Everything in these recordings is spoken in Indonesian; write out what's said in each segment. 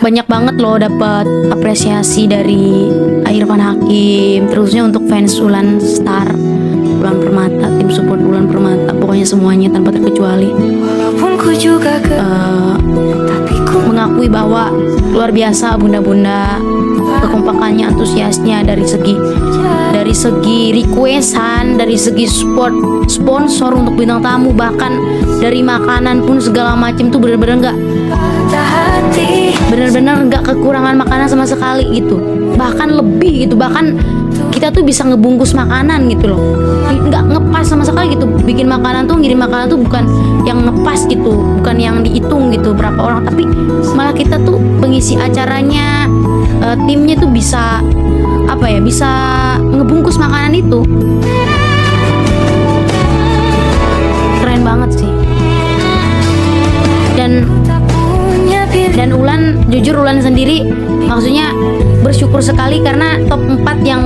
banyak banget loh dapat apresiasi dari Irfan Hakim, terusnya untuk fans Ulan Star, Ulan Permata, tim support Ulan Permata, pokoknya semuanya tanpa terkecuali. Walaupun ku juga tapi ku Mengakui bahwa luar biasa bunda-bunda, kekompakannya, antusiasnya dari segi requestan, dari segi sponsor untuk bintang tamu, bahkan dari makanan pun segala macam tuh bener-bener nggak kekurangan makanan sama sekali gitu, bahkan lebih gitu, bahkan kita tuh bisa ngebungkus makanan gitu loh, nggak ngepas sama sekali gitu. Bikin makanan tuh, ngirim makanan tuh bukan yang ngepas gitu, bukan yang dihitung gitu berapa orang, tapi malah kita tuh pengisi acaranya, timnya tuh bisa bisa ngebungkus makanan itu. Keren banget sih. Dan Ulan, jujur Ulan sendiri maksudnya bersyukur sekali karena top 4 yang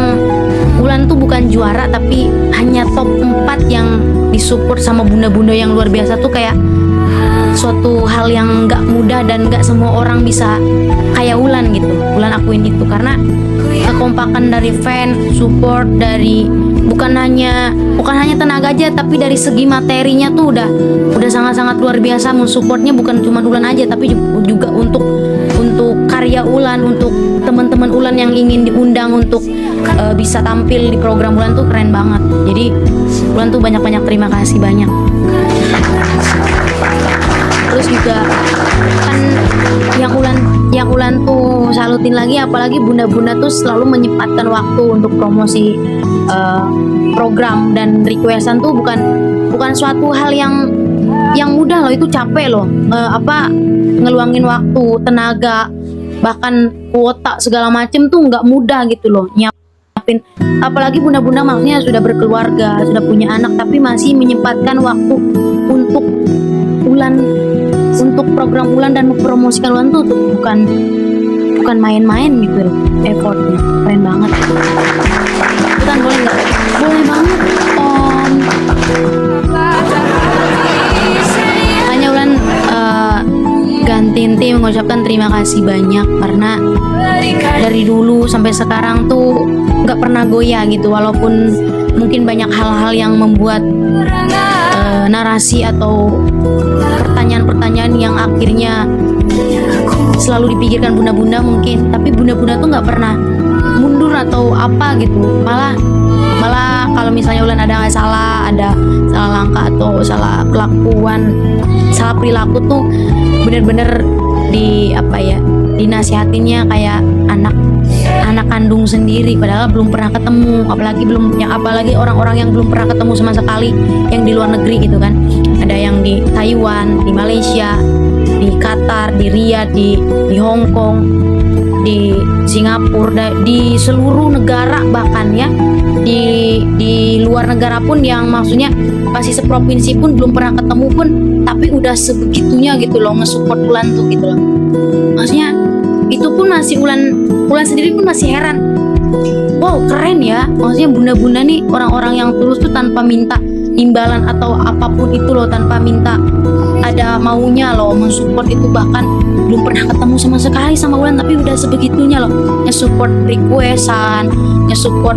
Ulan tuh bukan juara, tapi hanya top 4 yang disupport sama bunda-bunda yang luar biasa tuh kayak suatu hal yang gak mudah dan gak semua orang bisa kayak Ulan gitu. Ulan akuin itu karena kekompakan dari fan, support dari bukan hanya tenaga aja, tapi dari segi materinya tuh udah sangat-sangat luar biasa. Mensupportnya bukan cuma Ulan aja, tapi juga untuk karya Ulan, untuk teman-teman Ulan yang ingin diundang untuk bisa tampil di program Ulan tuh keren banget. Jadi Ulan tuh banyak-banyak terima kasih banyak. Terus juga kan yang Ulan tuh salutin lagi, apalagi bunda-bunda tuh selalu menyempatkan waktu untuk promosi program dan requestan tuh bukan suatu hal yang mudah loh, itu capek loh, ngeluangin waktu, tenaga, bahkan kuota segala macem tuh nggak mudah gitu loh nyiapin. Apalagi bunda-bunda maksudnya sudah berkeluarga, sudah punya anak, tapi masih menyempatkan waktu untuk Ulan, untuk program Ulan dan mempromosikan Ulan tuh bukan main-main gitu loh effortnya. Keren banget. Ikutan boleh nggak? Boleh banget Om. Hanya Ulan gantiin tim mengucapkan terima kasih banyak karena dari dulu sampai sekarang tuh nggak pernah goyah gitu, walaupun mungkin banyak hal-hal yang membuat narasi atau pertanyaan-pertanyaan yang akhirnya selalu dipikirkan bunda-bunda mungkin, tapi bunda-bunda tuh nggak pernah mundur atau apa gitu. Malah kalau misalnya Ulan ada salah langkah atau salah kelakuan, salah perilaku tuh bener-bener dinasihatinnya kayak anak kandung sendiri, padahal belum pernah ketemu, apalagi orang-orang yang belum pernah ketemu sama sekali, yang di luar negeri gitu kan. Ada yang di Taiwan, di Malaysia, di Qatar, di Riyadh, di Hong Kong, di Singapura, di seluruh negara, bahkan ya di luar negara pun, yang maksudnya masih seprovinsi pun belum pernah ketemu pun, tapi udah sebegitunya gitu loh nge-support Ulan tuh gitu loh. Maksudnya itu pun masih Ulan sendiri pun masih heran, wow keren ya, maksudnya bunda-bunda nih orang-orang yang tulus tuh tanpa minta imbalan atau apapun itu loh, tanpa minta ada maunya loh mensupport itu, bahkan belum pernah ketemu sama sekali sama Ulan tapi udah sebegitunya loh nge-support requestan, nge-support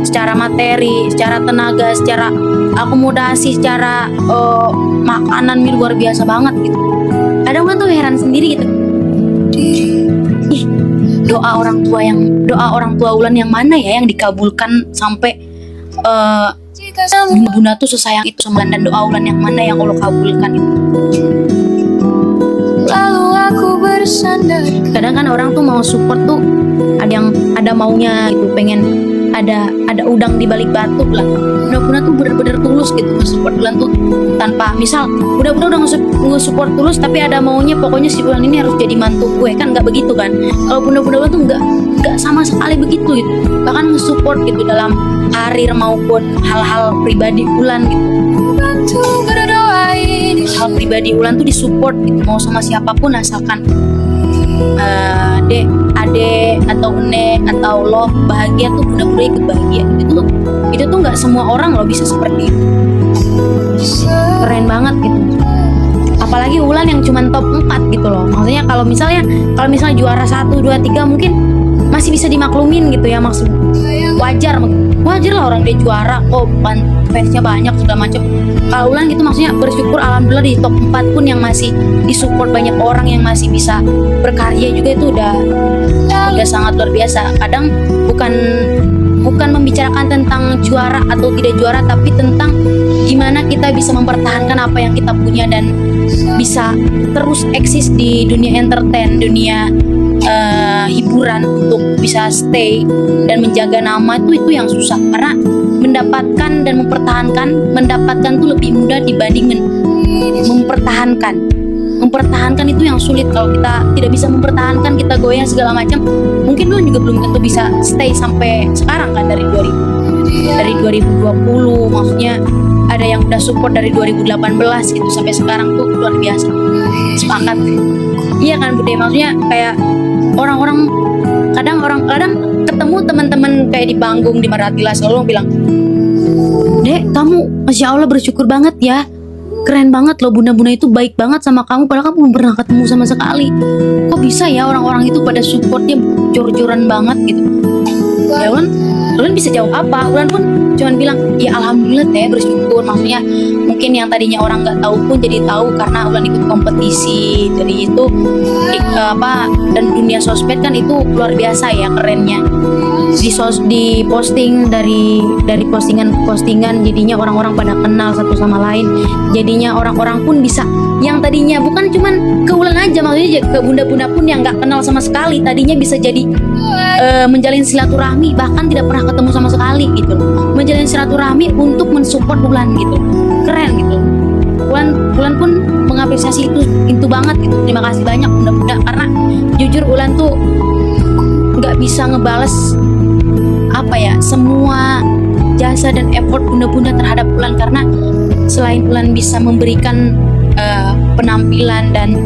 secara materi, secara tenaga, secara akomodasi, secara makanan, luar biasa banget gitu. Kadang Ulan tuh heran sendiri gitu, ih doa orang tua Ulan yang mana ya yang dikabulkan sampai bunda tuh sesayang itu sama, dan doa Ulan yang mana yang Allah kabulkan itu. lalu aku bersandar. Kadang kan orang tuh mau support tuh ada maunya gitu, pengen ada udang di balik batu lah. Bunda-bunda tuh bener-bener tulus gitu nge-support Ulan tuh, tanpa misal bunda-bunda udah nge-support tulus tapi ada maunya pokoknya si Ulan ini harus jadi mantu gue, kan nggak begitu kan. Kalau bunda-bunda tuh nggak sama sekali begitu gitu, bahkan nge-support gitu dalam karir maupun hal-hal pribadi Ulan gitu. Bantu berdoa ini. Hal pribadi Ulan tuh disupport gitu, mau sama siapapun asalkan ade atau ene atau love bahagia tuh bunda-bunda ikut bahagia. Itu tuh nggak semua orang loh bisa seperti itu. Keren banget gitu. apalagi Ulan yang cuman top 4 gitu loh. Maksudnya kalau misalnya juara 1, 2, 3 mungkin masih bisa dimaklumin gitu ya, maksud wajar lah orang dia juara kok, fansnya banyak segala macam. Kalau Ulan gitu maksudnya bersyukur alhamdulillah di top 4 pun yang masih disupport banyak orang, yang masih bisa berkarya juga, itu udah sangat luar biasa. Kadang bukan membicarakan tentang juara atau tidak juara, tapi tentang gimana kita bisa mempertahankan apa yang kita punya dan bisa terus eksis di dunia entertain, dunia hiburan, untuk bisa stay dan menjaga nama itu yang susah, karena mendapatkan tuh lebih mudah dibanding mempertahankan itu yang sulit. Kalau kita tidak bisa mempertahankan, kita goyah segala macam, mungkin lu juga belum tentu bisa stay sampai sekarang kan, dari 2020 maksudnya ada yang udah support dari 2018 gitu sampai sekarang tuh luar biasa. Sepakat. Iya kan Bude, maksudnya kayak orang-orang kadang ketemu teman-teman kayak di panggung di Maratila selalu bilang, "Dek, kamu Masya Allah bersyukur banget ya. Keren banget loh, bunda-bunda itu baik banget sama kamu, padahal kamu belum pernah ketemu sama sekali. Kok bisa ya orang-orang itu pada supportnya jor-joran banget gitu." Ya Ulan bisa jawab apa? Ulan pun cuman bilang, ya alhamdulillah teh, bersyukur. Maksudnya mungkin yang tadinya orang nggak tahu pun jadi tahu karena Ulan ikut kompetisi. Jadi itu dan dunia sosmed kan itu luar biasa ya kerennya. Di posting dari postingan ke postingan, jadinya orang-orang pada kenal satu sama lain. Jadinya orang-orang pun bisa, yang tadinya bukan cuman ke Ulan aja, maksudnya ke bunda-bunda pun yang nggak kenal sama sekali, tadinya bisa jadi menjalin silaturahmi, bahkan tidak pernah ketemu sama sekali gitu, menjalin silaturahmi untuk mensupport Ulan gitu. Keren gitu. Ulan pun mengapresiasi itu banget gitu. Terima kasih banyak bunda-bunda, karena jujur Ulan tuh nggak bisa ngebales semua jasa dan effort bunda-bunda terhadap Ulan, karena selain Ulan bisa memberikan penampilan dan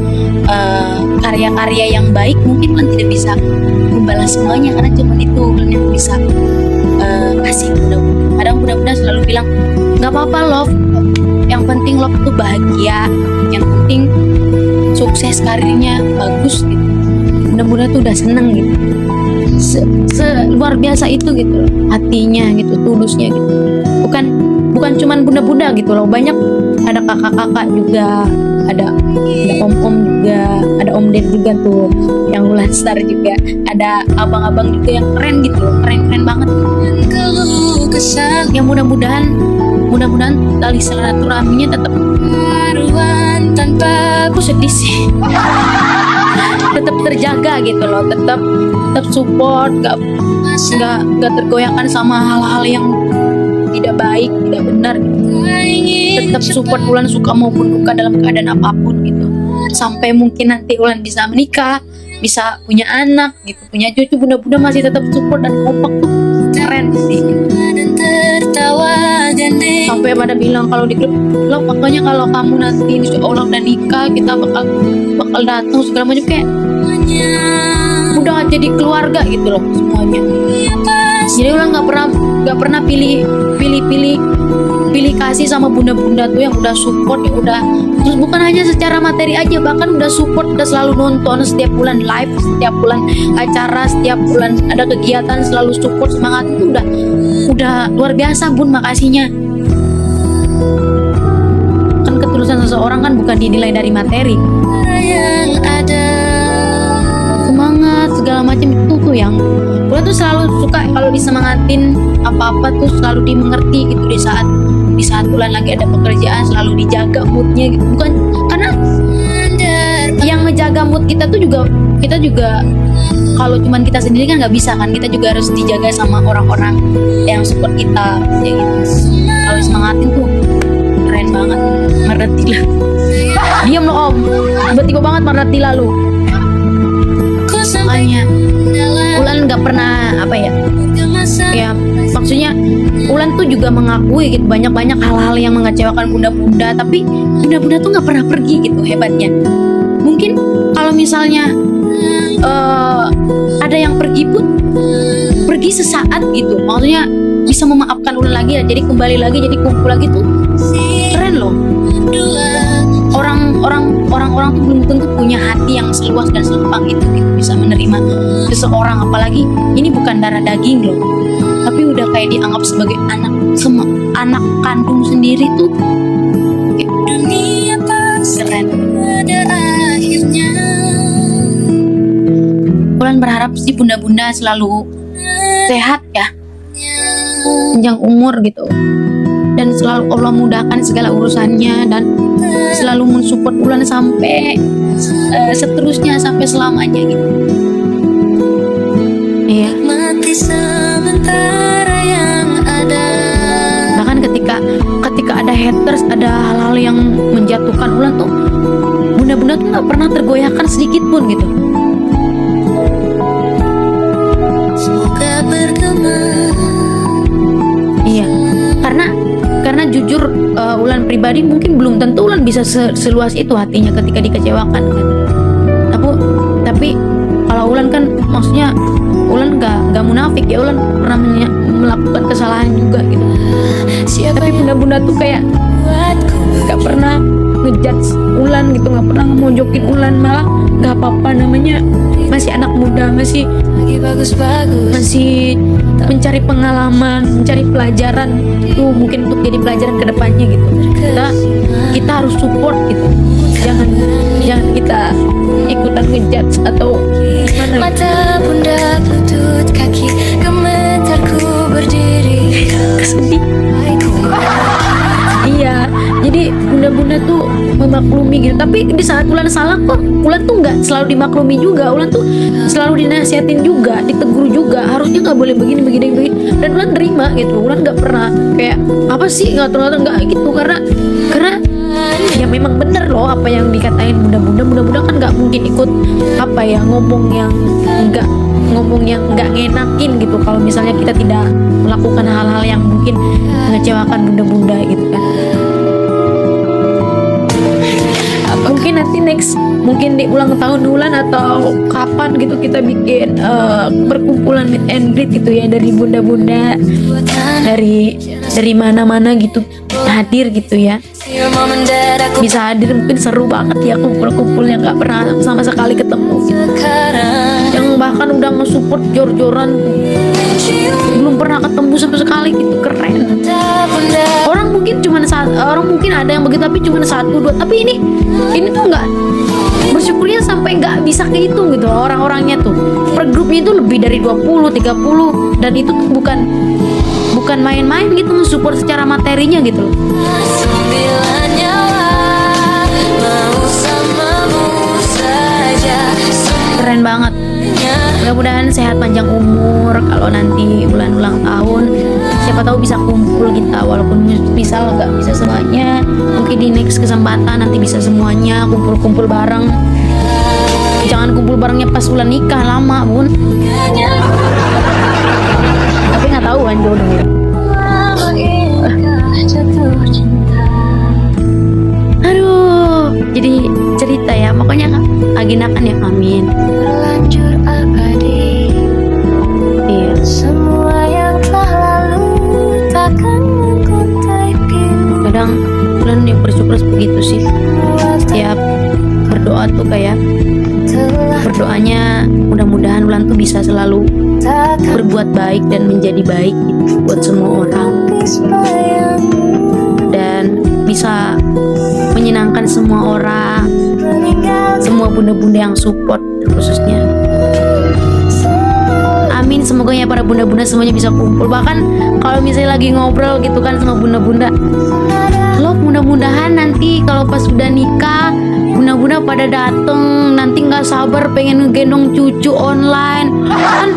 karya-karya yang baik, mungkin Ulan tidak bisa membalas semuanya, karena cuma itu Ulan yang bisa kasih bunda-bunda. Kadang bunda-bunda selalu bilang, nggak apa-apa Love, yang penting Love tuh bahagia, yang penting sukses karirnya bagus gitu. Bunda-bunda tuh udah seneng gitu, luar biasa itu gitu loh, hatinya gitu, tulusnya gitu. Bukan cuman bunda-bunda gitu loh, banyak, ada kakak-kakak juga, ada om-om juga, ada om ded juga tuh yang Ulan Star juga, ada abang-abang juga yang keren gitu loh, keren banget. Yang mudah-mudahan tali silaturahminya tetap, aku sedih sih, tetap terjaga gitu loh, tetap support, gak tergoyahkan sama hal-hal yang tidak baik, tidak benar gitu. Tetap support Ulan suka maupun duka dalam keadaan apapun gitu, sampai mungkin nanti Ulan bisa menikah, bisa punya anak gitu, punya cucu, bunda-bunda masih tetap support dan kompak tuh keren sih. Sampai pada bilang kalau di grup, "Lo pokoknya kalau kamu nanti insya Allah udah nikah, kita bakal datang segala macam," kayak udah jadi keluarga gitu loh semuanya. Jadi Ulan nggak pernah pilih kasih sama bunda-bunda tuh yang udah support, yang udah, terus bukan hanya secara materi aja, bahkan udah support, udah selalu nonton setiap bulan live, setiap bulan acara, setiap bulan ada kegiatan, selalu support, semangat itu udah luar biasa bun, makasihnya. Kan ketulusan seseorang kan bukan dinilai dari materi, semangat segala macam itu tuh yang Ulan tuh selalu suka kalau disemangatin apa-apa tuh selalu dimengerti gitu. Di saat Ulan lagi ada pekerjaan selalu dijaga moodnya gitu, bukan karena yang ngejaga mood kita juga kalau cuman kita sendiri kan nggak bisa kan, kita juga harus dijaga sama orang-orang yang support kita ya gitu. Kalau disemangatin tuh keren banget. Maratila diam lo om, tiba-tiba banget Maratila lu. Makanya Ulan nggak pernah ya maksudnya Ulan tuh juga mengakui gitu, banyak hal-hal yang mengecewakan bunda-bunda, tapi bunda-bunda tuh nggak pernah pergi gitu, hebatnya. Mungkin kalau misalnya ada yang pergi pun pergi sesaat gitu, maksudnya bisa memaafkan Ulan lagi, jadi kembali lagi, jadi kumpul lagi tuh keren loh. orang-orang tuh belum tentu punya hati yang seluas dan selempang itu gitu, bisa menerima seseorang, apalagi ini bukan darah daging loh, tapi udah kayak dianggap sebagai anak kandung sendiri tuh. Dunia pasti Keren. pada akhirnya. Bulan berharap sih bunda-bunda selalu sehat ya, panjang umur gitu, dan selalu Allah mudahkan segala urusannya, dan selalu mensupport Bulan sampai seterusnya, sampai selamanya gitu. Iya, Mati sementara yang ada. bahkan ketika ada haters, ada hal-hal yang menjatuhkan Bulan tuh, bunda-bunda tuh nggak pernah tergoyahkan sedikit pun gitu. Semoga bergema. Iya, karena jujur Ulan pribadi mungkin belum tentu Ulan bisa seluas itu hatinya ketika dikecewakan kan. Tapi kalau Ulan kan maksudnya Ulan nggak munafik ya, Ulan pernah melakukan kesalahan juga gitu. Siapa Tapi bunda-bunda tuh kayak buatku nggak pernah ngejudge Ulan gitu, nggak pernah ngemojokin Ulan, malah nggak apa-apa, namanya masih anak muda, masih lagi bagus-bagus. mencari pengalaman, mencari pelajaran itu mungkin untuk jadi pelajaran kedepannya gitu. Kita harus support gitu, jangan kita ikutan ngejudge atau gimana. Mata bunda lutut kaki gemetarku berdiri. Kesedih. Iya, jadi bunda-bunda tuh memaklumi gitu. Tapi di saat Ulan salah kok, Ulan tuh nggak selalu dimaklumi juga. Ulan tuh selalu dinasihatin juga, ditegur juga. Harusnya nggak boleh begini. Dan Ulan terima gitu. Ulan nggak pernah kayak apa sih ngatur-ngatur, nggak gitu, karena ya memang bener loh apa yang dikatain bunda-bunda kan nggak mungkin ikut apa ya ngomong yang nggak ngenakin gitu kalau misalnya kita tidak melakukan hal-hal yang mungkin mengecewakan bunda-bunda gitu kan. Mungkin nanti mungkin di ulang tahun Ulan atau kapan gitu kita bikin perkumpulan meet and greet gitu ya, dari bunda-bunda dari mana-mana gitu hadir gitu ya, bisa hadir, mungkin seru banget ya kumpul-kumpul yang nggak pernah sama sekali ketemu gitu, yang bahkan udah nge-support jor-joran belum pernah ketemu sama sekali gitu. Keren. Orang mungkin ada yang begitu tapi cuma 1, 2, tapi ini tuh nggak, bersyukurnya sampai nggak bisa kehitung gitu orang-orangnya tuh. Per grupnya itu lebih dari 20, 30, dan itu tuh bukan main-main gitu, mensupport secara materinya gitu loh. Sembilan nyawa mau samamu saja. Keren banget. Mudah-mudahan sehat panjang umur. Kalau nanti bulan ulang tahun, siapa tahu bisa kumpul kita, walaupun misal nggak bisa semuanya, mungkin di next kesempatan nanti bisa semuanya kumpul-kumpul bareng. Jangan kumpul barengnya pas bulan nikah, lama bun. Tapi nggak tahu kan jodoh ya. Jatuh cinta. Aduh, jadi cerita ya. Pokoknya agendakan ya, amin. Berlanjur abadi. Iya. Semua yang telah lalu takkan mengkuntai pilu. Kadang bulan yang bersyukur begitu sih. Setiap berdoa tuh kayak berdoanya mudah-mudahan bulan tuh bisa selalu berbuat baik dan menjadi baik gitu buat semua orang, dan bisa menyenangkan semua orang, semua bunda-bunda yang support khususnya. Amin, semoga ya para bunda-bunda semuanya bisa kumpul. Bahkan kalau misalnya lagi ngobrol gitu kan sama bunda-bunda, lo mudah-mudahan nanti kalau pas udah nikah bunda-bunda pada dateng, nanti nggak sabar pengen ngegendong cucu online kan.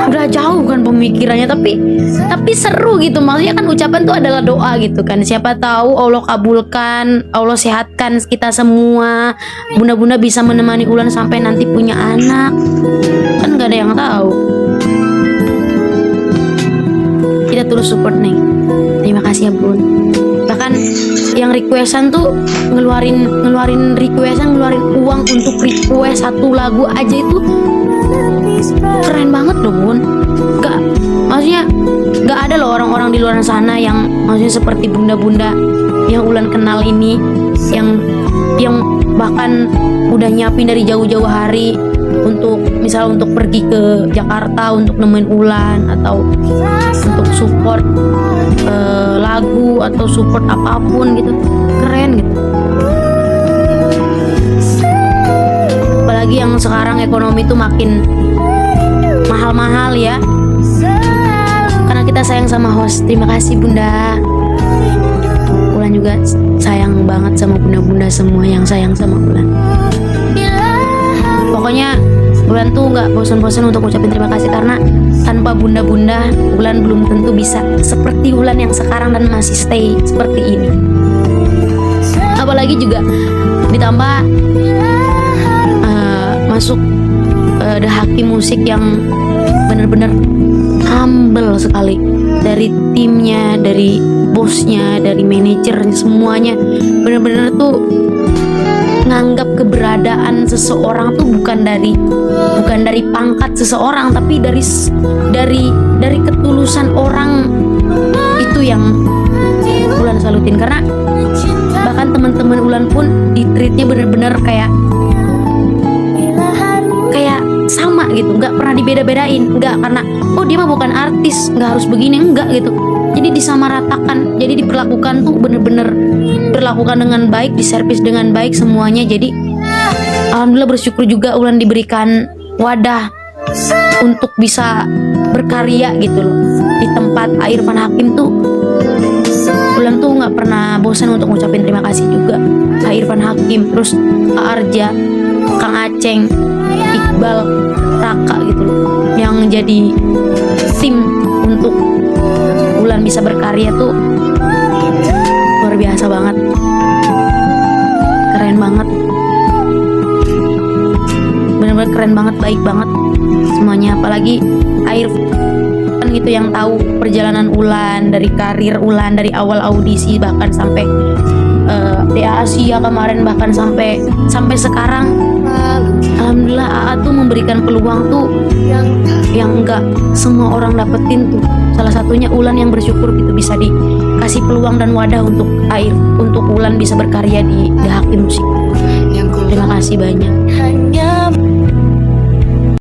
Udah jauh kan pemikirannya, tapi seru gitu. Maksudnya kan ucapan tuh adalah doa gitu kan. Siapa tahu Allah kabulkan, Allah sehatkan kita semua, bunda-bunda bisa menemani Ulan sampai nanti punya anak, kan nggak ada yang tahu. Kita terus support nih. Terima kasih ya bun. Bahkan yang requestan tuh ngeluarin uang untuk request satu lagu aja itu keren banget loh bun. Maksudnya nggak ada loh orang-orang di luar sana yang maksudnya seperti bunda-bunda yang Ulan kenal ini, yang bahkan udah nyiapin dari jauh-jauh hari untuk misal untuk pergi ke Jakarta untuk nemuin Ulan atau untuk support lagu atau support apapun gitu. Keren gitu. Apalagi yang sekarang ekonomi tuh makin mahal-mahal ya, karena kita sayang sama host. Terima kasih Bunda. Ulan juga sayang banget sama bunda-bunda semua yang sayang sama Ulan. Pokoknya Ulan tuh nggak bosan-bosan untuk ucapin terima kasih, karena tanpa bunda-bunda Ulan belum tentu bisa seperti Ulan yang sekarang dan masih stay seperti ini. Apalagi juga ditambah masuk The Hakim Musik yang bener-bener humble sekali, dari timnya, dari bosnya, dari manajernya, semuanya bener-bener tuh nganggap keberadaan seseorang tuh bukan dari pangkat seseorang, tapi dari ketulusan orang. Itu yang Ulan salutin, karena bahkan teman-teman Ulan pun di treatnya bener-bener kayak sama gitu, nggak pernah dibeda-bedain, nggak karena oh dia mah bukan artis nggak harus begini, enggak gitu. Jadi disamaratakan, jadi diperlakukan tuh bener-bener diperlakukan dengan baik, diservis dengan baik semuanya. Jadi alhamdulillah bersyukur juga Ulan diberikan wadah untuk bisa berkarya gitu loh di tempat Irfan Hakim tuh. Ulan tuh nggak pernah bosan untuk ngucapin terima kasih juga ke Irfan Hakim, terus Kak Arja, Kang Aceng, Iqbal, Raka gitu loh, yang jadi tim untuk Ulan bisa berkarya tuh luar biasa banget, keren banget, bener-bener keren banget, baik banget semuanya. Apalagi Irfan gitu yang tahu perjalanan Ulan, dari karir Ulan dari awal audisi bahkan sampai DA Asia kemarin, bahkan sampai sekarang. Alhamdulillah AA tuh memberikan peluang tuh yang enggak semua orang dapetin tuh. Salah satunya Ulan yang bersyukur gitu bisa dikasih peluang dan wadah untuk Ulan bisa berkarya di The Hakim Musik. Terima kasih banyak.